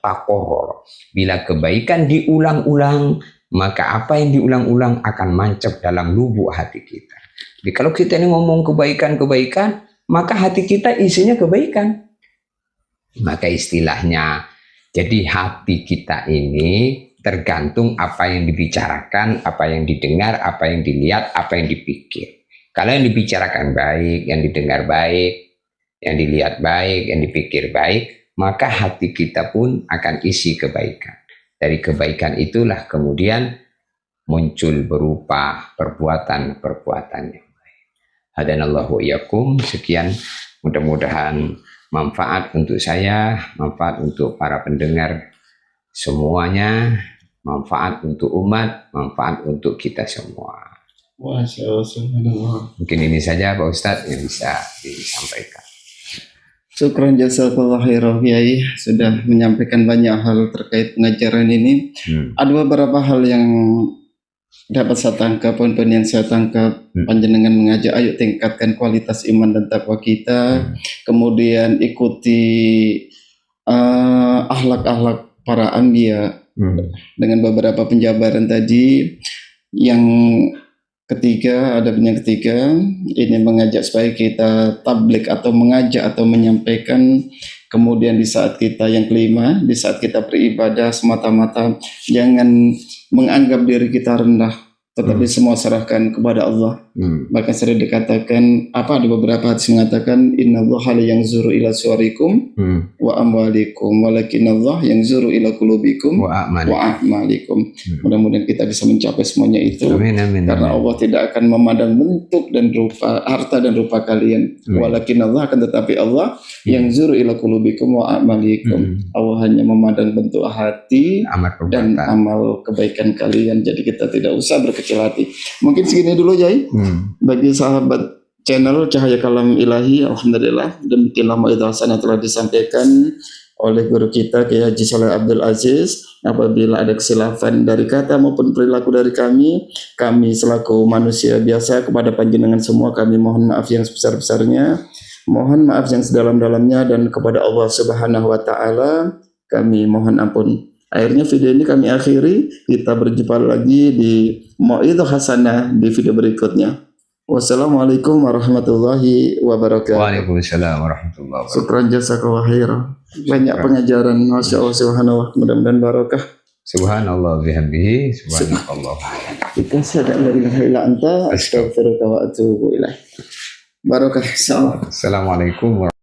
takorroro. Bila kebaikan diulang-ulang, maka apa yang diulang-ulang akan mancap dalam lubuk hati kita. Jadi kalau kita ini ngomong kebaikan, maka hati kita isinya kebaikan. Maka istilahnya, jadi hati kita ini tergantung apa yang dibicarakan, apa yang didengar, apa yang dilihat, apa yang dipikir. Kalau yang dibicarakan baik, yang didengar baik, yang dilihat baik, yang dipikir baik, maka hati kita pun akan isi kebaikan. Dari kebaikan itulah kemudian muncul berupa perbuatan-perbuatan yang baik. Hadanallahu iyyakum. Sekian, mudah-mudahan manfaat untuk saya, manfaat untuk para pendengar semuanya, manfaat untuk umat, manfaat untuk kita semua. Masya Allah. Mungkin ini saja Pak Ustadz yang bisa disampaikan. Syukran jazakallah khairan Kiai, sudah menyampaikan banyak hal terkait pengajaran ini. Ada beberapa hal yang dapat saya tangkap, poin-poin yang saya tangkap. Panjenengan mengajak ayo tingkatkan kualitas iman dan takwa kita, kemudian ikuti akhlak-akhlak para anbiya dengan beberapa penjabaran tadi. Yang ketiga, adabnya ketiga, ini mengajak supaya kita tablik atau mengajak atau menyampaikan. Kemudian di saat kita, yang kelima, di saat kita beribadah semata-mata jangan menganggap diri kita rendah, tetapi semua serahkan kepada Allah. Bahkan sering dikatakan, ada beberapa hadis mengatakan, innallaha la yanzuru ila suwarikum wa amwalikum walakinallah yanzuru ila qulubikum wa a'malikum. Mudah-mudahan kita bisa mencapai semuanya itu. Amin, amin, karena amin. Allah tidak akan memandang bentuk dan rupa, harta dan rupa kalian. Walakinallah, akan tetapi Allah yanzuru ila qulubikum wa a'malikum. Allah hanya memandang bentuk hati dan amal kebaikan kalian. Jadi kita tidak usah berkecil hati. Mungkin segini dulu Jai. Bagi sahabat channel Cahaya Kalam Ilahi, alhamdulillah demikian lama itu hasanah telah disampaikan oleh guru kita Kiai Haji Shaleh Abdul Aziz. Apabila ada kesilapan dari kata maupun perilaku dari kami selaku manusia biasa, kepada panjenengan semua kami mohon maaf yang sebesar-besarnya, mohon maaf yang sedalam-dalamnya, dan kepada Allah Subhanahu wa taala kami mohon ampun. Akhirnya video ini kami akhiri. Kita berjumpa lagi di Mau'izah Hasanah di video berikutnya. Wassalamualaikum warahmatullahi wabarakatuh. Waalaikumsalam warahmatullahi wabarakatuh. Syukran jazakallah khairan. Banyak pengajaran, Masya Allah, subhanallah, mudah-mudahan barakah. Subhanallah bihamdihi, subhanallah. Kita sadar la ilaha illa anta, astaghfiruka wa atubu ilaih. Barakah. Assalamualaikum warahmatullahi wabarakatuh.